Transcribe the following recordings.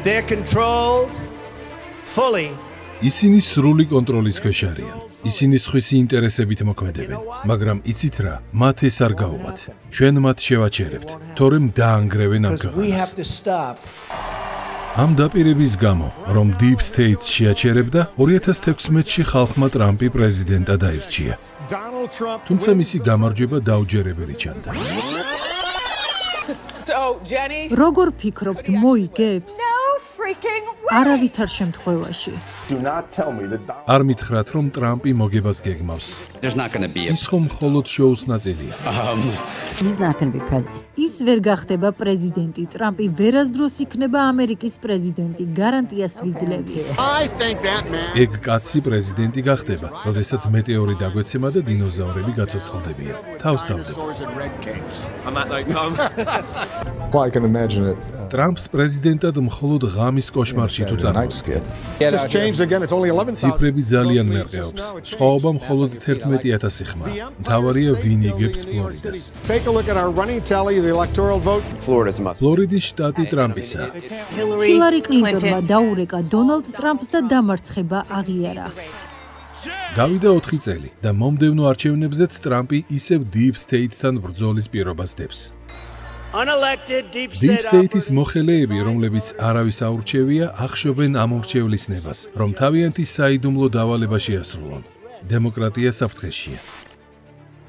They're controlled fully. ისინი სრული კონტროლის ქვეშ არიან. ისინი სხვისი ინტერესებით მოქმედებენ, მაგრამ იცით რა, მათ ეს არ გაუღათ. ჩვენ მათ შევაჩერებთ, თორემ დაანგრევენ ამ ქვეყანას. ამ დაპირების გამო, რომ Deep State შეაჩერებდა, 2016-ში ხალხმა ტრამპი პრეზიდენტად აირჩია. თუმცა მისი გამარჯვება დაუჯერებელი ჩანდა. როგორ ფიქრობთ, მოიგებს? არავითარ შემთხვევაში. არ მითხრათ, რომ ტრამპი მოგებას გეგმავს. ის ხომ მხოლოდ შოუს ნაწილია. ის ვერ გახდება პრეზიდენტი. ტრამპი ვერასდროს იქნება ამერიკის პრეზიდენტი. გარანტიას ვიძლევი. ეგ კაცი პრეზიდენტი გახდება, როდესაც მეტეორი დაგვეცემა და დინოზავრები გაცოცხლდებიან. თავს დავდება. I can imagine it. ტრამპს პრეზიდენტად მხოლოდ ღამის კოშმარში თუ წარმოიდგენთ. Just changed again. It's only 11,000. ციფრები ძალიან მერყეობს. სხვაობა მხოლოდ 11,000 ხმა. მთავარია ვინ იგებს ფლორიდას. Take a look at our running tally of the electoral vote. ფლორიდის შტატი ტრამპისა. ჰილარი კლინტონმა დაურეკა დონალდ ტრამპს და დამარცხება აღიარა. გავიდა 4 წელი და მომდევნო არჩევნებზეც ტრამპი ისევ Deep State-თან ბრძოლის პირობას დებს. Deep State-ის მოხელეები, რომლებიც არავის აურჩევია, ახშობენ ამ ურჩევლის ნებას, რომ თავიანთი საიდუმლო დავალება შეასრულონ. დემოკრატია საფრთხეშია.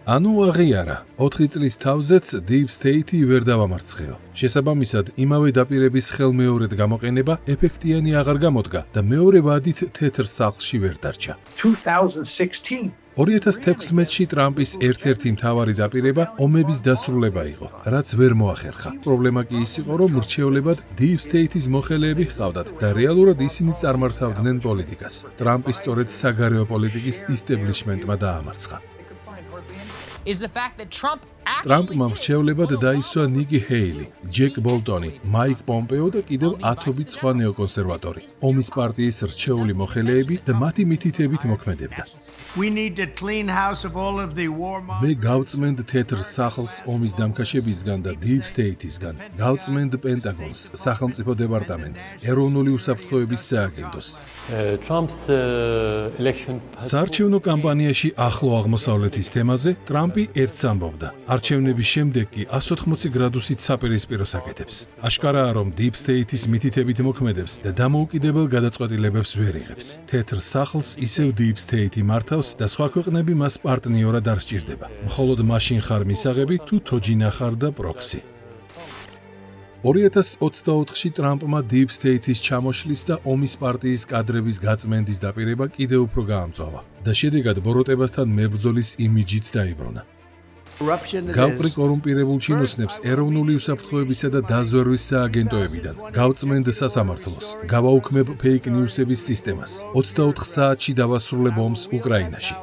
ანუ აღიარა, 4 წლის თავზეც Deep State-ი ვერ დავამარცხეო. შესაბამისად, იმავე დაპირების ხელმეორედ გამოყენება ეფექტიანი აღარ გამოდგა და მეორე ვადით თეთრ სახლში ვერ დარჩა. 2016-ში ტრამპის ერთ-ერთი მთავარი დაპირება ომების დასრულება იყო, რაც ვერ მოახერხა. პრობლემა კი ის იყო, რომ მრჩევლებად Deep State-ის მოხელეები ჰყავდათ და რეალურად ისინი წარმართავდნენ პოლიტიკას. ტრამპი სწორედ საგარეო პოლიტიკის ისტებლიშმენტმა დაამარცხა. ტრამპმა მრჩევლებად დაისვა ნიკი ჰეილი, ჯეკ ბოლტონი, მაიკ პომპეო და კიდევ 10 სხვა ნეოკონსერვატორი. ომის პარტიის რჩეული მოხელეები და მათი მითითებით მოქმედებდა. მე გავწმენდ თეთრ სახლს ომის დამქაშებისგან და Deep State-ისგან. გავწმენდ პენტაგონს, სახელმწიფო დეპარტამენტს, ეროვნული უსაფრთხოების სააგენტოს. საარჩევნო კამპანიაში ახლო აღმოსავლეთის თემაზე ტრამპი ერთს ამბობდა. არჩევნების შემდეგ კი 180 გრადუსით საპირისპიროს აკეთებს. აშკარაა, რომ Deep State-ის მითითებით მოქმედებს და დამოუკიდებელ გადაწყვეტილებებს ვერ იღებს. თეთრ სახლს ისევ Deep State-ი მართავს და სხვა ქვეყნები მას პარტნიორად არ სჭირდება. მხოლოდ მაშინ ხარ მისაღები, თუ თოჯინა ხარ და პროქსი. 2024-ში ტრამპმა Deep State-ის ჩამოშლის და ომის პარტიის კადრების გაწმენდის დაპირება კიდევ უფრო გაამწვავა და შედეგად ბოროტებასთან მებრძოლის იმიჯიც დაიბრუნა. გავყრი კორუმპირებულ ჩინოსნებს ეროვნული უსაფრთხოებისა და დაზვერვის სააგენტოებიდან. გავწმენდ სასამართლოს, გავაუქმებ ფეიქ ნიუსების სისტემას. 24 საათში დავასრულებ ომს უკრაინაში.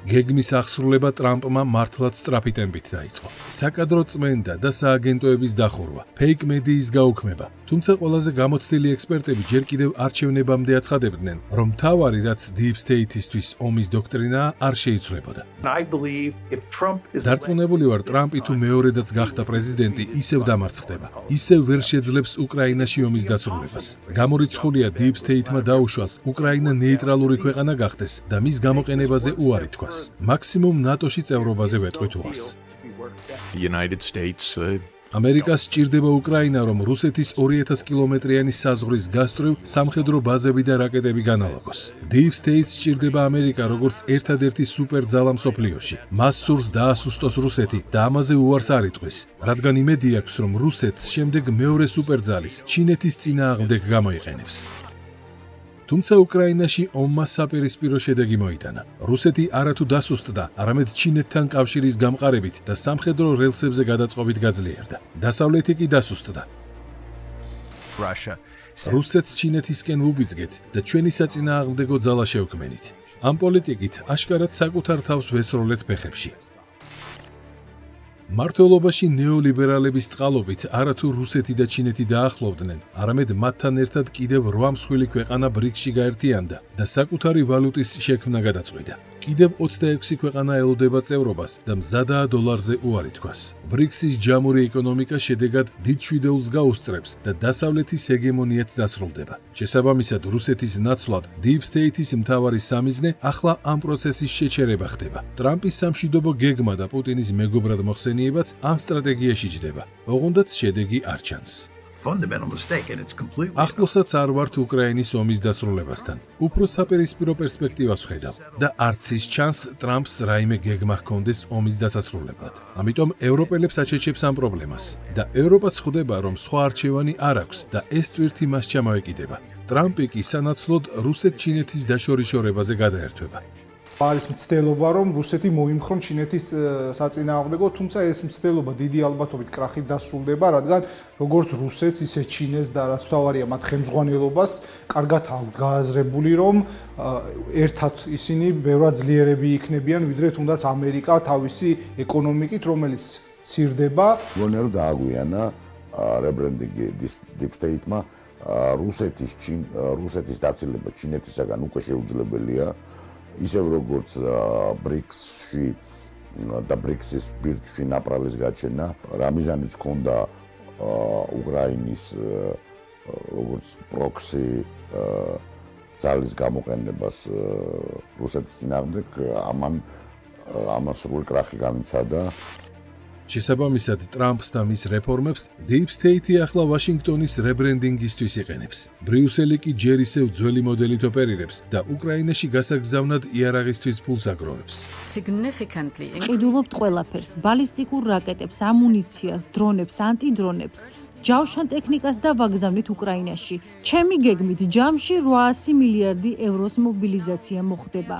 გეგმის აღსრულება ტრამპმა მართლაც სწრაფი ტემპით დაიწყო. საკადრო წმენდა და სააგენტოების დახურვა, ფეიქ მედიის გაუქმება. თუმცა ყველაზე გამოცდილი ექსპერტები ჯერ კიდევ არჩევნებამდე აცხადებდნენ, რომ მთავარი რაც Deep State-ისთვის ომის დოქტრინაა არ შეიცვლებოდა. დარწმუნებული ვარ, ტრამპი თუ მეორედაც გახდა პრეზიდენტი, ისევ დამარცხდება. ისევ ვერ შეძლებს უკრაინაში ომის დასრულებას. გამორიცხულია Deep State-მა დაუშვას უკრაინა ნეიტრალური ქვეყანა გახდეს და მის გამოყენებაზე უარი თქვას. მაქსიმუმ ნატოში წევრობაზე ვეტყვით უარს. ამერიკას სჭირდება უკრაინა, რომ რუსეთის 2000 კილომეტრიანი საზღვრის გასწვრივ სამხედრო ბაზები და რაკეტები განალაგოს. Deep State სჭირდება ამერიკა, როგორც ერთადერთი სუპერძალა მსოფლიოში. მას სურს დაასუსტოს რუსეთი და ამაზე უარს არ იტყვის, რადგან იმედი აქვს, რომ რუსეთს შემდეგ მეორე სუპერძალის, ჩინეთის წინააღმდეგ გამოიყენებს. თუმცა უკრაინაში ომმა საპირისპირო შედეგი მოიტანა. რუსეთი არათუ დასუსტდა, არამედ ჩინეთთან კავშირის გამყარებით და სამხედრო რელსებზე გადაწყობით გაძლიერდა. დასავლეთი კი დასუსტდა. რუსეთს ჩინეთისკენ ვუბიძგეთ და ჩვენი საწინააღმდეგო ძალა შევქმენით. ამ პოლიტიკით აშკარად საკუთარ თავს ვესროლეთ ფეხებში. მართლობაში ნეოლიბერალების წყალობით არათუ რუსეთი და ჩინეთი დაახლოვდნენ, არამედ მათთან ერთად კიდევ 8 მსხვილი ქვეყანა ბრიქსში გაერთიანდა და საკუთარი ვალუტის შექმნა გადაწყვიტა. კიდევ 26 ქვეყანა ელოდება წევრობას და მზადაა დოლარზე უარი თქვას. ბრიქსის ჯამური ეკონომიკა შედეგად დიდ შვიდეულს გაუსწრებს და დასავლეთის ჰეგემონიაც დასრულდება. შესაბამისად, რუსეთის ნაცვლად Deep State-ის მთავარი სამიზნე ახლა ამ პროცესის შეჩერება ხდება. ტრამპის სამშვიდობო გეგმა და პუტინის მეგობრად მოხსენიებაც ამ სტრატეგიაში ჯდება. ოღონდაც შედეგი არ ჩანს. Fundamental mistake, and it's completely. ახლოსაც არ ვართ უკრაინის ომის დასრულებასთან. უფრო საპირისპირო პერსპექტივას ვხედავ და არც ის ჩანს ტრამპს რაიმე გეგმა ჰქონდეს ომის დასასრულებლად. ამიტომ ევროპელებს აჩეჩებს ამ პრობლემას და ევროპაც ხვდება, რომ სხვა არჩევანი არ აქვს და ეს ტვირთი მას ჩამოეკიდება. ტრამპი კი სანაცვლოდ რუსეთ-ჩინეთის დაშორიშორებაზე გადაერთვება. არის მცდელობა, რომ რუსეთი მოიმხრონ ჩინეთის საწინააღმდეგო, თუმცა ეს მცდელობა დიდი ალბათობით კრახით დასრულდება, რადგან როგორც რუსეთს, ისე ჩინეთს და რაც თავარია მათ ხელმძღვანელობას, კარგად აქვთ გააზრებული, რომ ერთად ისინი ბევრად ძლიერები იქნებიან, ვიდრე თუნდაც ამერიკა თავისი ეკონომიკით, რომელიც ცირდება. მგონია რომ დააგვიანა რებრენდინგი Deep State-მა რუსეთის დაცილება ჩინეთისაგან უკვე შეუძლებელია. ისევ როგორც ბრიქსში და ბრიქსის ბირთვში ნაპრალის გაჩენა, რა მიზანიც ჰქონდა უკრაინის როგორც პროქსი ძალის გამოყენებას რუსეთის წინააღმდეგ, ამან სრული კრახი განიცადა. შესაბამისად, ტრამპს და მის რეფორმებს Deep State-ი ახლა ვაშინგტონის რებრენდინგისთვის იყენებს. ბრიუსელი კი ჯერ ისევ ძველი მოდელით ოპერირებს და უკრაინაში გასაგზავნად იარაღისთვის ფულს აგროვებს. ყიდულობთ ყველაფერს, ბალისტიკურ რაკეტებს, ამუნიციას, დრონებს, ანტიდრონებს, ჯავშან ტექნიკას და ვაგზავნით უკრაინაში. ჩემი გეგმით ჯამში 800 მილიარდი ევროს მობილიზაცია მოხდება.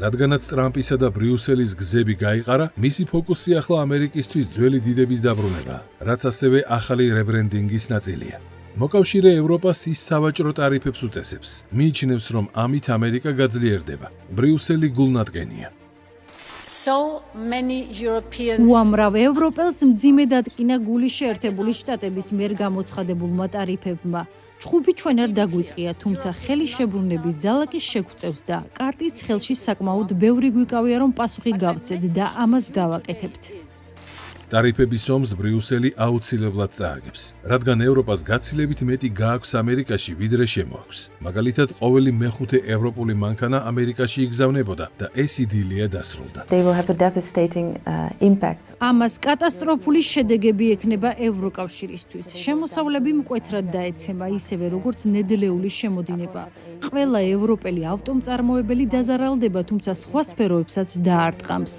რადგანაც ტრამპისა და ბრიუსელის გზები გაიყარა, მისი ფოკუსი ახლა ამერიკისთვის ძველი დიდების დაბრუნებაა, რაც ასევე ახალი რებრენდინგის ნაწილია. მოკავშირე ევროპას ის სავაჭრო ტარიფებს უწესებს. მიიჩნევს, რომ ამით ამერიკა გაძლიერდება. ბრიუსელი გულნატკენია. უამრავ ევროპელს მძიმე დატკინა გული შეერთებული შტატების მიერ გამოცხადებულმა ტარიფებმა. ჩხუბი ჩვენ არ დაგვიწყია, თუმცა ხელი შებრუნების ძალა კი შეგვწევს და კარტის ხელში საკმაოდ ბევრი გვიკავია, რომ პასუხი გავცეთ და ამას გავაკეთებთ. ტარიფების ომს ბრიუსელი აუცილებლად წააგებს, რადგან ევროპას გაცილებით მეტი გააქვს ამერიკაში, ვიდრე შემოაქვს. მაგალითად, ყოველი მეხუთე ევროპული მანქანა ამერიკაში იგზავნებოდა და ეს იდილია დასრულდა. ამას კატასტროფული შედეგები ექნება ევროკავშირისთვის. შემოსავლები მკვეთრად დაეცემა, ისევე როგორც ნედლეული შემოდინება. ყველა ევროპელი ავტომწარმოებელი დაზარალდება, თუმცა სხვა სფეროებსაც დაარტყამს.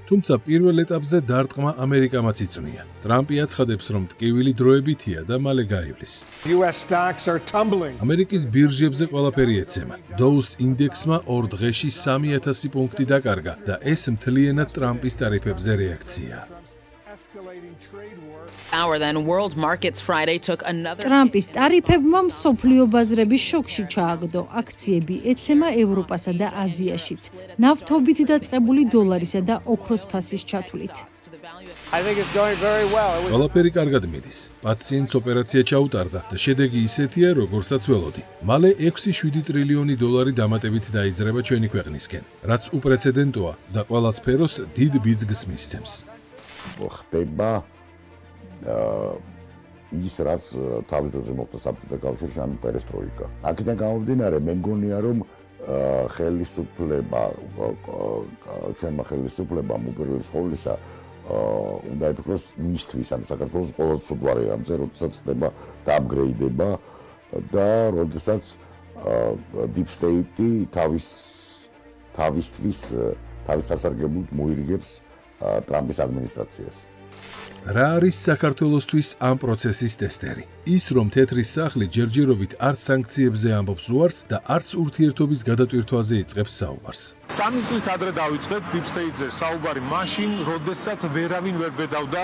თუმცა პირველ ეტაპზე დარტყმა ამერიკამაც იწვნია. ტრამპი აცხადებს, რომ ტკივილი დროებითია და მალე გაივლის. U.S. stocks are tumbling. ამერიკის ბირჟებზე ყველაფერი ეცემა. Dow-ს ინდექსმა 2 დღეში 3000 პუნქტი დაკარგა და ეს მთლიანად ტრამპის ტარიფებზე რეაქცია. ტრამპის ტარიფებმა მსოფლიო ბაზრები შოკში ჩააგდო. აქციები ეცემა ევროპასა და აზიაშიც. ნავთობით დაწყებული დოლარისა და ოქროს ფასის ჩათვლით. ყველაფერი კარგად მიდის. პაციენტს ოპერაცია ჩაუტარდა და შედეგი ისეთია, როგორცაც ველოდი. მალე 6-7 ტრილიონი დოლარი დამატებით დაიძრება ჩვენი ქვეყნისკენ, რაც უპრეცედენტოა და ყველა სფეროს დიდ ბიძგს მისცემს. ხდება ის რაც თავის დროზე მოხდა საბჭოთა კავშირში, ანუ პერესტროიკა. აქედან გამომდინარე, მე მგონია, რომ ჩვენმა ხელისუფლებამ უპირველეს ყოვლისა უნდა იფიქროს მისთვის, ანუ საქართველოს ყველაზე სულ ვარიანტზე, როდესაც ხდება დააპგრეიდება და როდესაც Deep State-ი თავისთვის სასარგებლოდ მოირიგებს ტრამპის ადმინისტრაციას. რა არის საქართველოსთვის ამ პროცესის ტესტერი? ის, რომ თეთრი სახლი ჯერჯერობით არც სანქციებზე ამბობს უარს და არც ურთიერთობის გადატვირთვაზე იწყებს საუბარს. სამი წლით ადრე დავიწყეთ Deep State-ზე საუბარი მაშინ, როდესაც ვერავინ ვერ ბედავდა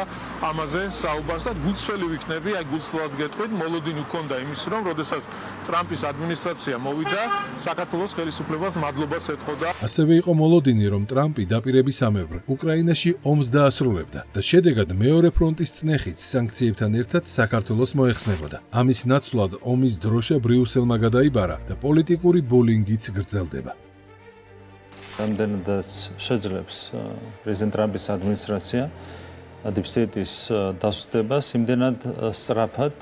ამაზე საუბარს და გულწრფელი ვიქნები, აი გულწრფელად გეტყვით, მოლოდინი ჰქონდა იმის, რომ როდესაც ტრამპის ადმინისტრაცია მოვიდა, საქართველოს ხელისუფლებას მადლობას ეთხოვდა. ასევე იყო მოლოდინი, რომ ტრამპი დაპირებისამებრ უკრაინაში ომს დაასრულებდა და შედეგად მეორე ფრონტის წნეხით სანქციებთან ერთად საქართველოს მოეხსნებოდა. ამის ნაცვლად ომის დროშა ბრიუსელმა გადაიბარა და პოლიტიკური ბულინგიც გრძელდება. რამდენადაც შეძლებს პრეზიდენტ ტრამპის ადმინისტრაცია Deep State-ის დასუსტებას, იმდენად სწრაფად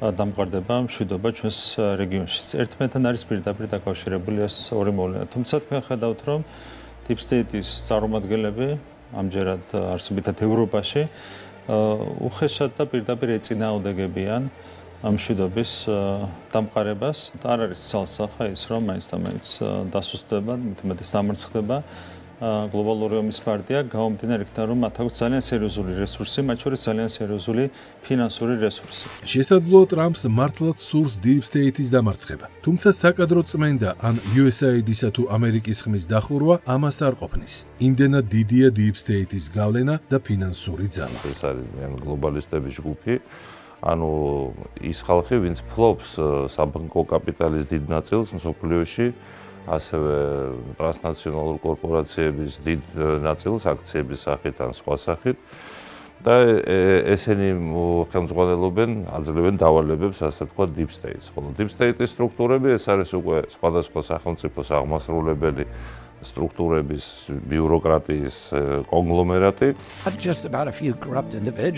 დამყარდება მშვიდობა ჩვენს რეგიონში. ერთმანეთთან არის პირდაპირ დაკავშირებული ეს ორი მოვლენა. თუმცა თქვენ ხედავთ, რომ Deep State-ის წარმომადგენლები ამჯერად არსებითად ევროპაში უხეშად და პირდაპირ ეწინააღმდეგებიან მშვიდობის დამყარებას. არ არის ცალსახა ის, რომ მაინც და მაინც დასუსტდება, მეტად დამარცხდება გლობალური ომის პარტია, გამომდინარე იქიდან, რომ მათ აქვს ძალიან სერიოზული რესურსი, მათ შორის ძალიან სერიოზული ფინანსური რესურსი. შესაძლოა ტრამპს მართლაც სურს Deep State-ის დამარცხება. თუმცა საკადრო წმენდა ან USAID-ისა თუ ამერიკის ხმის დახურვა ამას არ ყოფნის. იმდენად დიდია Deep State-ის გავლენა და ფინანსური ძალა. ეს არის გლობალისტების ჯგუფი. ანუ ის ხალხი, ვინც ფლობს საბანკო კაპიტალის დიდ ნაწილს მსოფლიოში, ასევე ტრანსნაციონალურ კორპორაციების დიდ ნაწილს აქციების სახით ან სხვა სახით და ესენი ხელმძღვანელობენ, აძლევენ დავალებებს, ასე ვთქვათ, Deep State-ს. ხოლო Deep State-ის სტრუქტურები ეს არის უკვე სხვადასხვა სახელმწიფოს აღმასრულებელი სტრუქტურების ბიუროკრატიის კონგლომერატი.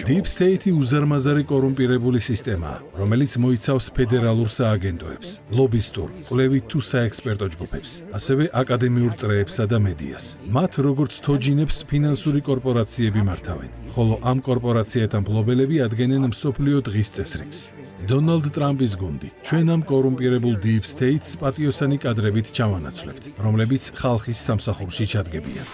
Deep State-ი უზარმაზარი კორუმპირებული სისტემაა, რომელიც მოიცავს ფედერალურ სააგენტოებს, ლობისტურ, კვლევით თუ საექსპერტო ჯგუფებს, ასევე აკადემიურ წრეებსა და მედიას. მათ როგორც თოჯინებს ფინანსური კორპორაციები მართავენ, ხოლო ამ კორპორაციათა მფლობელები ადგენენ მსოფლიო დღის წესრიგს. დონალდ ტრამპის გუნდი ჩვენ ამ კორუმპირებულ Deep State-ს პატიოსანი კადრებით ჩავანაცვლებთ, რომლებიც ხალხის სამსახურში ჩადგებიან.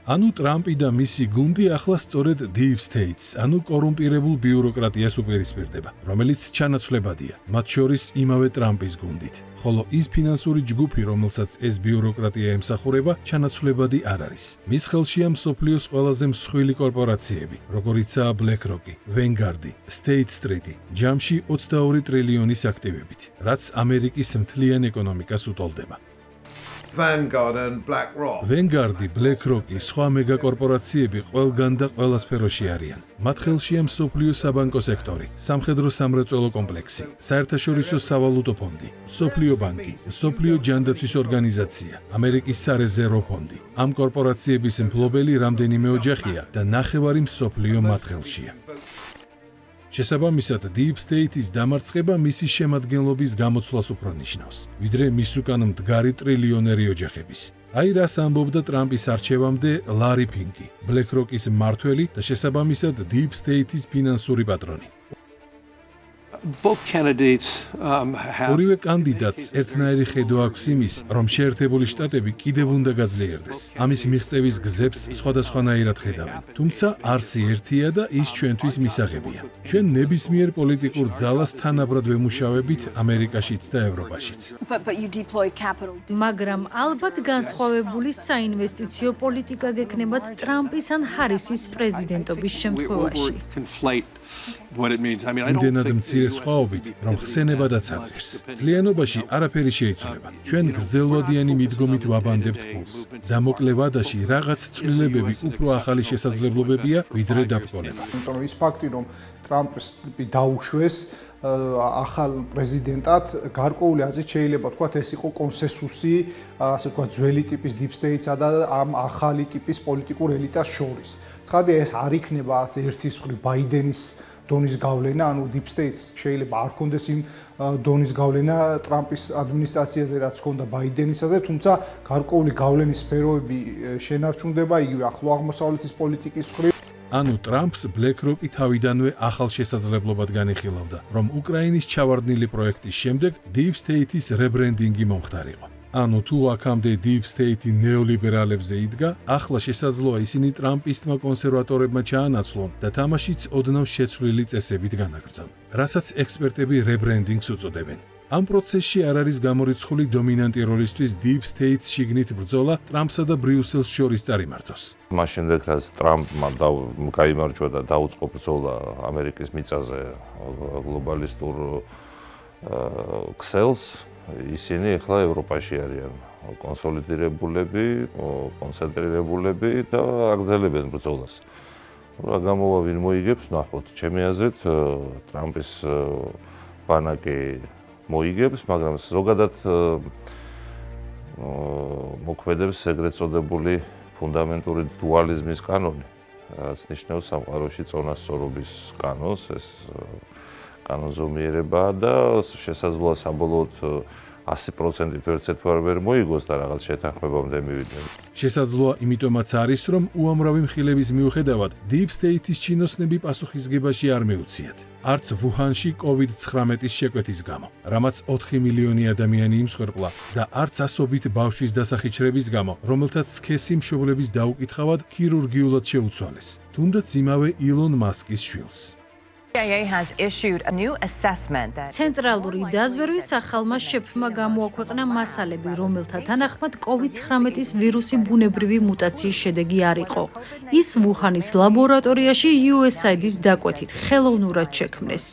ანუ ტრამპი და მისი გუნდი ახლა სწორედ Deep State-ს, ანუ კორუმპირებულ ბიუროკრატიას უპირისპირდება, რომელიც ჩანაცვლებადია, მათ შორის იმავე ტრამპის გუნდით. ხოლო ის ფინანსური ჯგუფი, რომელსაც ეს ბიუროკრატია ემსახურება, ჩანაცვლებადი არ არის. მის ხელშია მსოფლიოს ყველაზე მსხვილი კორპორაციები, როგორიცაა BlackRock, Vanguard, State Street, ჯამში 22 ტრილიონის აქტივებით, რაც ამერიკის მთლიან ეკონომიკას უტოლდება. Vanguard, BlackRock, სხვა მეგაკორპორაციები ყველგან და ყველა სფეროში არიან. მათ ხელშია მსოფლიო საბანკო სექტორი, სამხედრო-სამრეწველო კომპლექსი, საერთაშორისო სავალუტო ფონდი, მსოფლიო ბანკი, მსოფლიო ჯანდაცვის ორგანიზაცია, ამერიკის სარეზერვო ფონდი. ამ კორპორაციების მფლობელი რამდენიმე ოჯახია და ნახევარი მსოფლიო მათ ხელშია. შესაბამისად, Deep State-ის დამარცხება მისი შემადგენლობის გამოცვლას უფრო ნიშნავს, ვიდრე მის უკან მდგარი ტრილიონერი ოჯახების. აი რას ამბობდა ტრამპის არჩევამდე ლარი ფინკი, BlackRock-ის მმართველი და შესაბამისად Deep State-ის ფინანსური პატრონი. ორივე კანდიდატს ერთნაირი ხედვა აქვს იმის, რომ შეერთებული შტატები კიდევ უნდა გაძლიერდეს. ამის მიღწევის გზებს სხვადასხვანაირად ხედავენ. თუმცა არსი ერთია და ის ჩვენთვის მისაღებია. ჩვენ ნებისმიერ პოლიტიკურ ძალას თანაბრად ვემუშავებით ამერიკაშიც და ევროპაშიც. მაგრამ ალბათ განსხვავებული საინვესტიციო პოლიტიკა გექნებათ ტრამპის ან ჰარისის პრეზიდენტობის შემთხვევაში. იმდენად მცირე სხვაობით, რომ ხსენებადაც არ ღირს. მთლიანობაში არაფერი შეიცვლება. ჩვენ გრძელვადიანი მიდგომით ვაბანდებთ ფულს. დამოკლე ვადაში რაღაც ცვლილებები უფრო ახალი შესაძლებლობებია, ვიდრე დაბრკოლება. იმიტომ რომ ის ფაქტი, რომ ტრამპი დაუშვეს ახალ პრეზიდენტად, გარკვეული აზრით შეიძლება თქვათ, ეს იყო კონსენსუსი, ასე ვთქვათ, ძველი ტიპის Deep State-სა და ამ ახალი ტიპის პოლიტიკურ ელიტას შორის. ცხადია, ეს არ იქნება ასე ერთის მხრივ ბაიდენის დონის გავლენა, ანუ Deep State-ს შეიძლება არ ქონდეს იმ დონის გავლენა ტრამპის ადმინისტრაციაზე, რაც ჰქონდა ბაიდენისაზე, თუმცა გარკვეული გავლენის სფეროები შენარჩუნდება იგივე ახლო აღმოსავლეთის პოლიტიკის მხრივ. ანუ ტრამპს BlackRock-ი თავიდანვე ახალ შესაძლებლობად განიხილავდა, რომ უკრაინის ჩავარდნილი პროექტის შემდეგ Deep State-ის რებრენდინგი მომხდარიყო. ანუ თუ აქამდე Deep State-ი ნეოლიბერალებზე იდგა, ახლა შესაძლოა ისინი ტრამპისტმა კონსერვატორებმა ჩაანაცვლონ და თამაშიც ოდნავ შეცვლილი წესებით განაგრძონ, რასაც ექსპერტები რებრენდინგს უწოდებენ. ამ პროცესში არ არის გამორიცხული დომინანტი როლისთვის Deep State-ს შიგნით ბრძოლა ტრამპსა და ბრიუსელს შორის წარიმართოს. მას შემდეგ, რაც ტრამპმა გაიმარჯვა და დაუწყო ბრძოლა ამერიკის მიწაზე გლობალისტურ ქსელს, ისინი ახლა ევროპაში არიან კონსოლიდირებულები, კონცენტრირებულები და აგრძელებენ ბრძოლას. რა გამოვა ვინ მოიგებს, ნახოთ. ჩემი აზრით, ტრამპის ბანაკი მოიგებს, მაგრამ ზოგადად მოქმედებს ეგრეთ წოდებული ფუნდამენტური დუალიზმის კანონი, რაც ნიშნავს სამყაროში წონასწორობის კანონს, ეს კანონზომიერებაა და შესაძლოა საბოლოოდ 100%-ით ვერცერთვარ ვერ მოიგოს და რაღაც შეთანხმებამდე მივიდნენ. შესაძლოა იმიტომაც არის, რომ უამრავი მხილების მიუხედავად Deep State-ის ჩინოსნები პასუხისგებაში არ მეუციათ. არც ვუჰანში COVID-19-ის შეკვეთის გამო, რამაც 4 მილიონი ადამიანი იმსხვერპლა და არც ასობით ბავშვის დასახიჩრების გამო, რომელთაც სქესი მშობლების დაუკითხავად ქირურგიულად შეუცვალეს, თუნდაც იმავე ილონ მასკის შვილს. ცენტრალური დაზვერვის სახალმა შეფმა გამოაქვეყნა მასალები, რომელთა თანახმად COVID-19-ის ვირუსი ბუნებრივი მუტაციის შედეგი არ იყო. ის ვუჰანის ლაბორატორიაში USAID-ის დაკვეთით ხელოვნურად შექმნეს.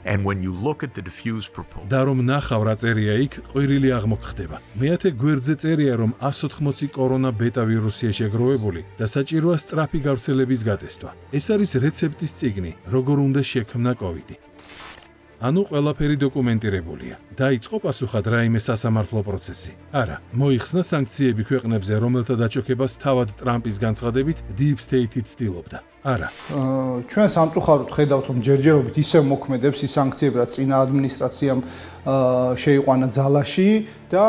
And when you look at the diffuse proposal, და რომ ნახავ რა წერია იქ, ყვირილი აღმოხდება. მეათე გვერდზე წერია, რომ 180 კორონა ბეტა ვირუსია შეგროვებული და საჭიროა სწრაფი გავრცელების გატესტვა. ეს არის რეცეპტის წიგნი, როგორ უნდა შექმნა COVID-ი. ანუ ყველაფერი დოკუმენტირებულია. დაიწყო პასუხად რაიმე სასამართლო პროცესი? არა, მოიხსნა სანქციები ქვეყნებზე, რომელთა დაჭოქებას თავად ტრამპის განცხადებით Deep State-ი ცდილობდა. არა. ჩვენ სამწუხაროდ ხედავთ, რომ ჯერჯერობით ისევ მოქმედებს ის სანქციები, რაც წინა ადმინისტრაციამ შეიყვანა ძალაში და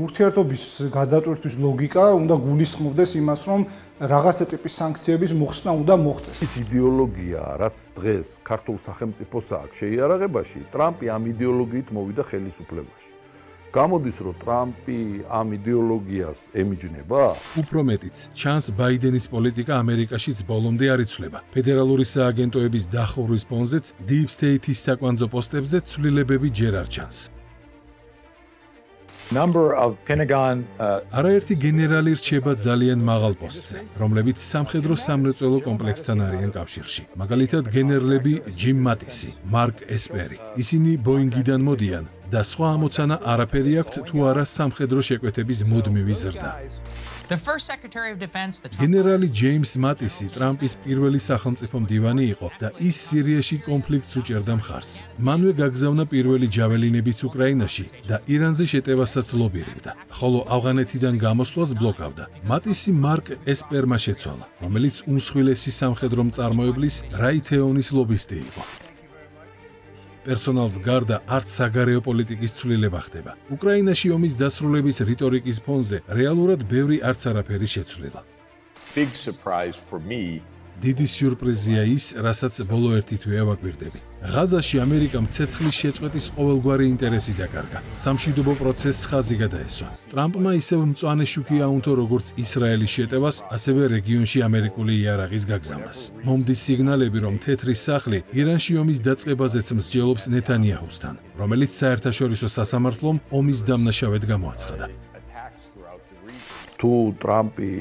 ურთიერთობის გადატვირთვის ლოგიკა უნდა გულისხმობდეს იმას, რომ რაღაცა ტიპის სანქციების მოხსნა უნდა მოხდეს. ის იდეოლოგია, რაც დღეს ქართულ სახელმწიფოს აქვს შეიარაღებაში, ტრამპი ამ იდეოლოგიით მოვიდა ხელისუფლებაში. გამოდის, რომ ტრამპი ამ იდეოლოგიას ემიჯნება? უფრო მეტიც, ჩანს ბაიდენის პოლიტიკა ამერიკაშიც ბოლომდე არ იცვლება. ფედერალური სააგენტოების დახურვის ფონზეც Deep State-ის საკვანძო პოსტებზე ცვლილებები ჯერ არ ჩანს. არაერთი გენერალი რჩება ძალიან მაღალ პოსტზე, რომლებიც სამხედრო სამრეწველო კომპლექსთან არიან კავშირში. მაგალითად, გენერლები ჯიმ მატისი, მარკ ესპერი. ისინი ბოინგიდან მოდიან და სხვა ამოცანა არაფერი აქვთ თუ არა სამხედრო შეკვეთების მუდმივი ზრდა. გენერალი ჯეიმს მატისი ტრამპის პირველი სახელმწიფო მდივანი იყო და ის სირიაში კონფლიქტს უჭერდა მხარს. მანვე გაგზავნა პირველი ჯაველინებიც უკრაინაში და ირანზე შეტევასაც ლობირებდა, ხოლო ავღანეთიდან გამოსვლას ბლოკავდა. მატისი მარკ ესპერმა შეცვალა, რომელიც უმსხვილესი სამხედრო მწარმოებლის რაითეონის ლობისტი იყო. პერსონალს გარდა არც საგარეო პოლიტიკის ცვლილება ხდება. უკრაინაში ომის დასრულების რიტორიკის ფონზე რეალურად ბევრი არც არაფერი შეცვლილა. დიდი სიურპრიზია ის, რასაც ბოლო ერთი თვე ავაკვირდები. ღაზაში ამერიკამ ცეცხლის შეწყვეტის ყოველგვარი ინტერესი დაკარგა. სამშვიდობო პროცესს ხაზი გადაესვა. ტრამპმა ისევ მწვანე შუქი აუნთო როგორც ისრაელის შეტევას, ასევე რეგიონში ამერიკული იარაღის გაგზავნას. მომდის სიგნალები, რომ თეთრი სახლი ირანში ომის დაწყებაზეც მსჯელობს ნეთანიაჰუსთან, რომელიც საერთაშორისო სასამართლომ ომის დამნაშავედ გამოაცხადა. თუ ტრამპი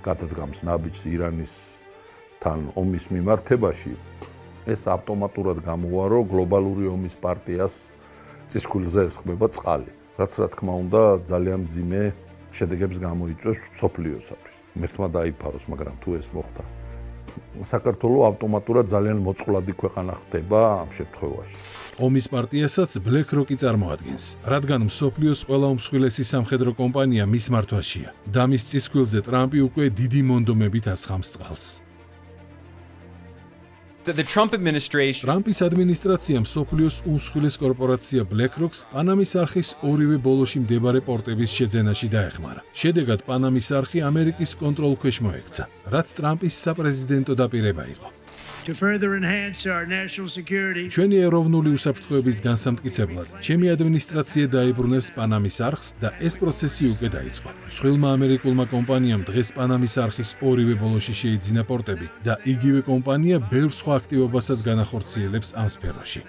გადადგამს ნაბიჯს ირანის თან ომის მიმართებაში, ეს ავტომატურად გამოვა, რომ გლობალური ომის პარტიას წისქვილზე ესხმება წყალი, რაც რა თქმა უნდა ძალიან მძიმე შედეგებს გამოიწვევს მსოფლიოსათვის. მერთმა დაიფაროს, მაგრამ თუ ეს მოხდა, საქართველოს ავტომატურად ძალიან მოწყვლადი ქვეყანა ხდება ამ შემთხვევაში. ომის პარტიასაც BlackRock-ი წარმოადგენს, რადგან მსოფლიოს ყველა უმსხვილესი სამხედრო კომპანია მის მართვაშია. და მის წისქვილზე ტრამპი უკვე დიდი მონდომებით ასხამს წყალს. ტრამპის ადმინისტრაციამ მსოფლიოს უმსხვილეს კორპორაცია BlackRock-ს პანამის არხის ორივე ბოლოში მდებარე პორტების შეძენაში დაეხმარა. შედეგად პანამის არხი ამერიკის კონტროლქვეშ მოექცა, რაც ტრამპის საპრეზიდენტო დაპირება იყო. ჩვენი ეროვნული უსაფრთხოების განსამტკიცებლად, ჩემი ადმინისტრაცია დაიბრუნებს პანამის არხს და ეს პროცესი უკვე დაიწყო. მსხვილმა ამერიკულმა კომპანიამ დღეს პანამის არხის ორივე ბოლოში შეიძინა პორტები და იგივე კომპანია ბევრ სხვა აქტივობასაც განახორციელებს ამ სფეროში.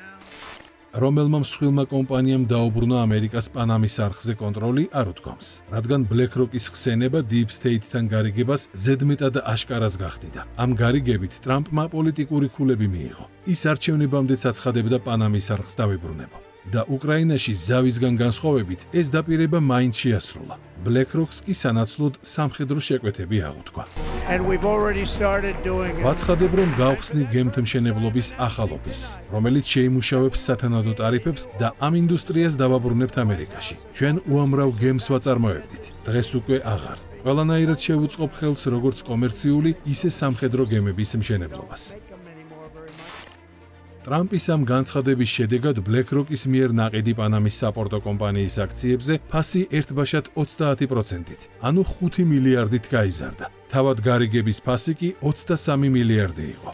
რომელმა მსხვილმა კომპანიამ დაუბრუნა ამერიკას პანამის არხზე კონტროლი არ უთქვამს, რადგან BlackRock-ის ხსენება Deep State-თან გარიგებას ზედმეტად აშკარას გახდიდა. ამ გარიგებით ტრამპმა პოლიტიკური ქულები მიიღო. ის არჩევნებამდეც აცხადებდა პანამის არხს დავიბრუნებო. და უკრაინაში ზავისგან განსხვავებით ეს დაპირება მაინც შეასრულა. BlackRock-ს კი სანაცვლოდ სამხედრო შეკვეთები აღუთქვა. And we've already started doing it. ვაცხადებ, რომ გავხსნით გემთმშენებლობის ახალობის, რომელიც შეიმუშავებს სათანადო ტარიფებს და ამ ინდუსტრიას დავაბრუნებთ ამერიკაში. ჩვენ უამრავ გემს ვაწარმოებდით. დღეს უკვე აღარ. ყველანაირად შევუწყობ ხელს როგორც კომერციული, ისე სამხედრო გემების მშენებლობას. ტრამპის ამ განცხადების შედეგად BlackRock-ის მიერ ნაყიდი პანამის საპორტო კომპანიის აქციებზე ფასი ერთბაშად 30%-ით, ანუ 5 მილიარდით გაიზარდა. თავად გარიგების ფასი კი 23 მილიარდი იყო.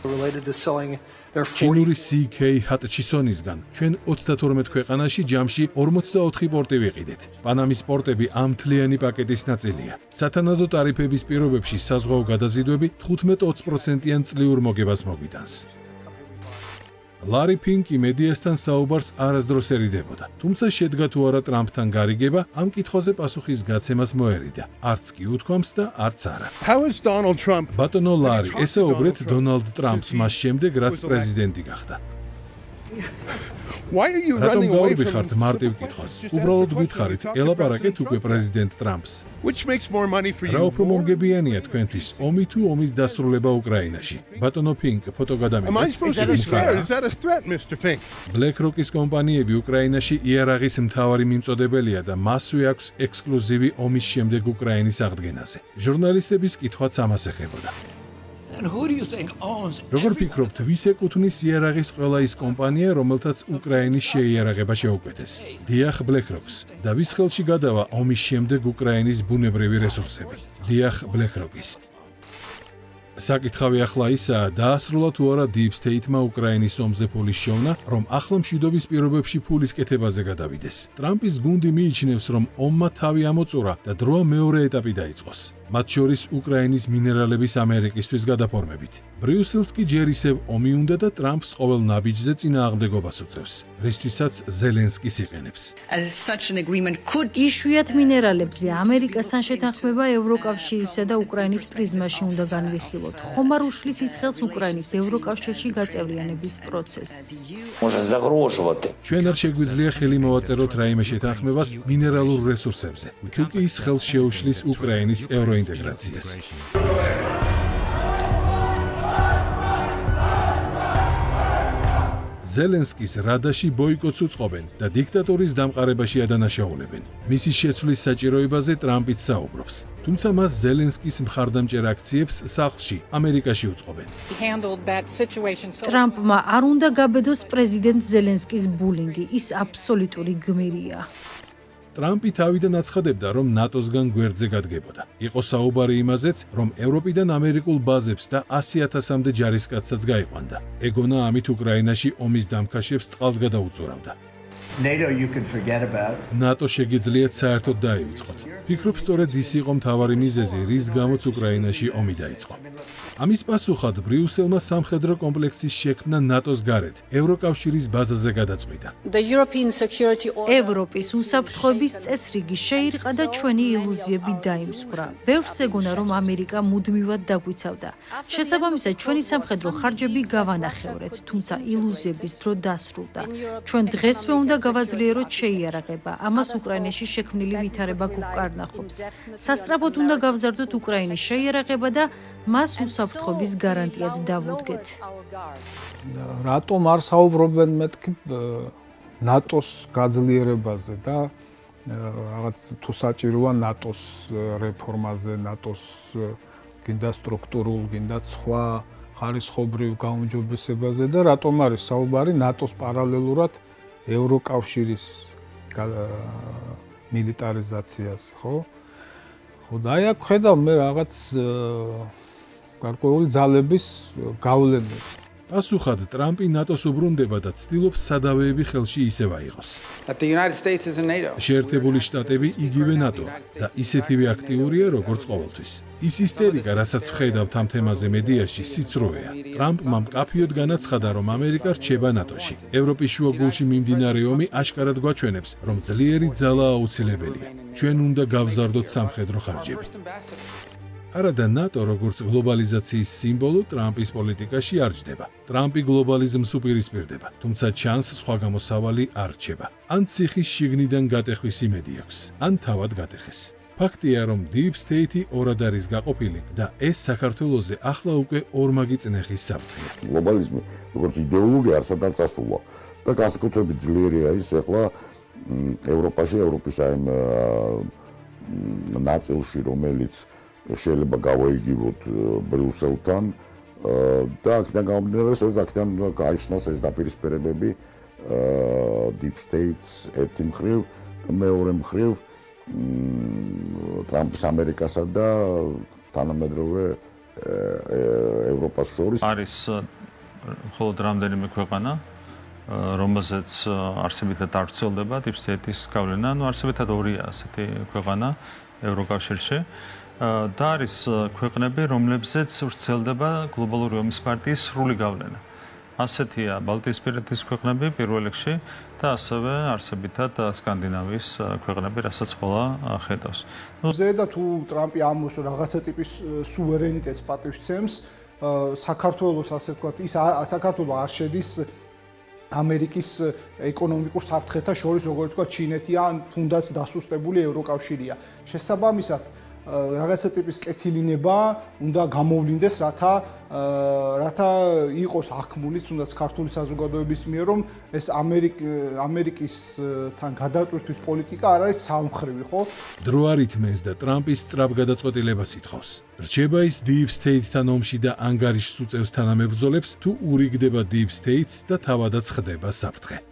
ჩინური CK Hutchisonისგან ჩვენ 32 ქვეყანაში ჯამში 44 პორტი ვიყიდეთ. პანამის პორტები ამ მთლიანი პაკეტის ნაწილია. სათანადო ტარიფების პირობებში საზღვაო გადაზიდვები 15-20%-იან წლიურ მოგებას მოგვიტანს. ლარი ფინკი მედიასთან საუბარს არასდროს ერიდებოდა. თუმცა შედგა თუ არა ტრამპთან გარიგება, ამ კითხვაზე პასუხის გაცემას მოერიდა. არც კი უთქვამს და არც არა. How is Donald Trump? ბატონო ლარი, ესაუბრეთ დონალდ ტრამპს მას შემდეგ, რაც პრეზიდენტი გახდა. Why are you რატომ running away გაურბიხართ from მარტივ კითხვას? უბრალოდ გითხარით, ელაპარაკეთ უკვე პრეზიდენტ ტრამპს. Which makes more money for რა you? უფრო მომგებიანია თქვენთვის, ომი თუ ომის დასრულება უკრაინაში? ბატონო ფინკ, ფოტო Am I გადამიღეთ. supposed to be scared? Is that a threat, Mr. Fink? BlackRock-ის კომპანიები უკრაინაში იარაღის მთავარი მიმწოდებელია და მასვე აქვს ექსკლუზივი ომის შემდეგ უკრაინის აღდგენაზე. ჟურნალისტების კითხვაც ამას ეხებოდა. როგორ ფიქრობთ, ვის ეკუთვნის იარაღის ყველა ის კომპანია, რომელთაც უკრაინის შეიარაღება შეუკვეთეს? დიახ, BlackRock-ს. და ვის ხელში გადავა ომის შემდეგ უკრაინის ბუნებრივი რესურსები? დიახ, BlackRock-ის. საკითხავი ახლა ისაა, დაასრულა თუ არა Deep State-მა უკრაინის ომზე ფულის შოვნა, რომ ახლა მშვიდობის პირობებში ფულის კეთებაზე გადავიდეს. ტრამპის გუნდი მიიჩნევს, რომ ომმა თავი ამოწურა და დროა მეორე ეტაპი დაიწყოს. მათ შორის უკრაინის მინერალების ამერიკისთვის გადაფორმებით. ბრიუსელს კი ჯერ ისევ ომი უნდა და ტრამპს ყოველ ნაბიჯზე წინააღმდეგობას უწევს, რისთვისაც ზელენსკის იყენებს. იშვიათ მინერალებზე ამერიკასთან შეთანხმება ევროკავშირისა და უკრაინის პრიზმაში უნდა განვიხილოთ. ხომ არ უშლის ის ხელს უკრაინის ევროკავშირში გაწევრიანების პროცესს. ჩვენ არ შეგვიძლია ხელი მოვაწეროთ რაიმე შეთანხმებას მინერალურ რესურსებზე, თუ კი ის ხელს შეუშლის უკრაინის ევროინტეგრაციას. ზელენსკის რადაში ბოიკოტს უწყობენ და დიქტატორის დამყარებაში ადანაშაულებენ. მისი შეცვლის საჭიროებაზე ტრამპიც საუბრობს. თუმცა მას ზელენსკის მხარდამჭერ აქციებს სახლში, ამერიკაში უწყობენ. ტრამპმა არ უნდა გაბედოს პრეზიდენტ ზელენსკის ბულინგი, ის აბსოლუტური გმირია. ტრამპი თავიდან აცხადებდა, რომ ნატოსგან გვერდზე გადგებოდა. იყო საუბარი იმაზეც, რომ ევროპიდან ამერიკულ ბაზებს და 100,000-მდე ჯარისკაცსაც გაიყვანდა. ეგონა ამით უკრაინაში ომის დამქაშებს წყალს გადაუწურავდა. NATO you can forget about. ნატო შეგიძლიათ საერთოდ დაივიწყოთ. ფიქრობ, სწორედ ის იყო მთავარი მიზეზი, რის გამოც უკრაინაში ომი დაიწყო. ამის პასუხად ბრიუსელმა სამხედრო კომპლექსის შექმნა ნატოს გარეთ, ევროკავშირის ბაზაზე გადაწყვიტა. ევროპის უსაფრთხოების წესრიგი შეირყა და ჩვენი ილუზიები დაიმსხვრა. ბევრს ეგონა, რომ ამერიკა მუდმივად დაგვიცავდა. შესაბამისად, ჩვენი სამხედრო ხარჯები გავანახევრეთ, თუმცა ილუზიების დრო დასრულდა. ჩვენ დღესვე უნდა გავაძლიეროთ შეიარაღება. ამას უკრაინაში შექმნილი ვითარება გვკარნახობს. სასწრაფოდ უნდა გავზარდოთ უკრაინის შეიარაღება და მას უსაფრთხოების გარანტიად დავუდგეთ. რატომ არ საუბრობენ მეთქი ნატოს გაძლიერებაზე და რაღაც თუ საჭიროა ნატოს რეფორმაზე, ნატოს გინდა სტრუქტურულ, გინდა სხვა ხარისხობრივ გაუმჯობესებაზე და რატომ არის საუბარი ნატოს პარალელურად ევროკავშირის მილიტარიზაციას, ხო? ხო და აი აქ ხედავ მე რაღაც გარკვეული ძალების გავლენას. პასუხად ტრამპი ნატოს უბრუნდება და ცდილობს სადავეები ხელში ისევ აიღოს. შეერთებული შტატები იგივე ნატოა და ისეთივე აქტიურია, როგორც ყოველთვის. ის ისტერიკა, რასაც ვხედავთ ამ თემაზე მედიაში, სიცრუეა. ტრამპმა მკაფიოდ განაცხადა, რომ ამერიკა რჩება ნატოში. ევროპის შუაგულში მიმდინარე ომი აშკარად გვაჩვენებს, რომ ძლიერი ძალა აუცილებელია. ჩვენ უნდა გავზარდოთ სამხედრო ხარჯები. არადა ნატო როგორც გლობალიზაციის სიმბოლო ტრამპის პოლიტიკაში არ ჯდება. ტრამპი გლობალიზმს უპირისპირდება, თუმცა ჩანს სხვა გამოსავალი არ რჩება. ან ციხის შიგნიდან გატეხვის იმედი აქვს, ან თავად გატეხეს. ფაქტია, რომ Deep State-ი ორად არის გაყოფილი და ეს საქართველოზე ახლა უკვე ორმაგი წნეხის საფრთხეა. გლობალიზმი, როგორც იდეოლოგია არსად არ წასულა და განსაკუთრებით ძლიერია ის ახლა ევროპაში, ევროპის აი ნაწილში, რომელიც შეიძლება გავაიგივოთ ბრიუსელთან და აქედან გამომდინარე, სწორედ აქედან გაიხსნას ეს დაპირისპირებები Deep States ერთი მხრივ და მეორე მხრივ ტრამპის ამერიკასა და თანამედროვე ევროპას შორის არის მხოლოდ რამდენიმე ქვეყანა, რომელზეც არსებითად არ ვრცელდება Deep State-ის გავლენა, ანუ არსებითად ორია ასეთი ქვეყანა ევროკავშირში და არის ქვეყნები, რომლებზეც ვრცელდება გლობალური ომის პარტიის სრული გავლენა. ასეთია ბალტიისპირეთის ქვეყნები პირველ რიგში და ასევე არსებითად სკანდინავიის ქვეყნები, რასაც ყველა ხედავს. ზედა თუ ტრამპი ამბობს, რომ რაღაცა ტიპის სუვერენიტეტს პატივსცემს, საქართველოს ასე ვთქვათ, ის საქართველო არ შედის ამერიკის ეკონომიკურ საფრთხეთა შორის, როგორც ვთქვათ, ჩინეთი ან თუნდაც დასუსტებული ევროკავშირია. შესაბამისად, რაღაცა ტიპის კეთილინება უნდა გამოვლინდეს, რათა იყოს ახმული თუნდაც ქართული საზოგადოების მიერ, რომ ეს ამერიკისთან გადატვირთვის პოლიტიკა არ არის ცალმხრივი, ხო? დრო არ ითმენს და ტრამპის სწრაფ გადაწყვეტილებას ითხოვს. რჩება ის Deep State-თან ომში და ანგარიშს უწევს თანამებრძოლებს, თუ ურიგდება Deep State-ს და თავადაც ხდება საფრთხე.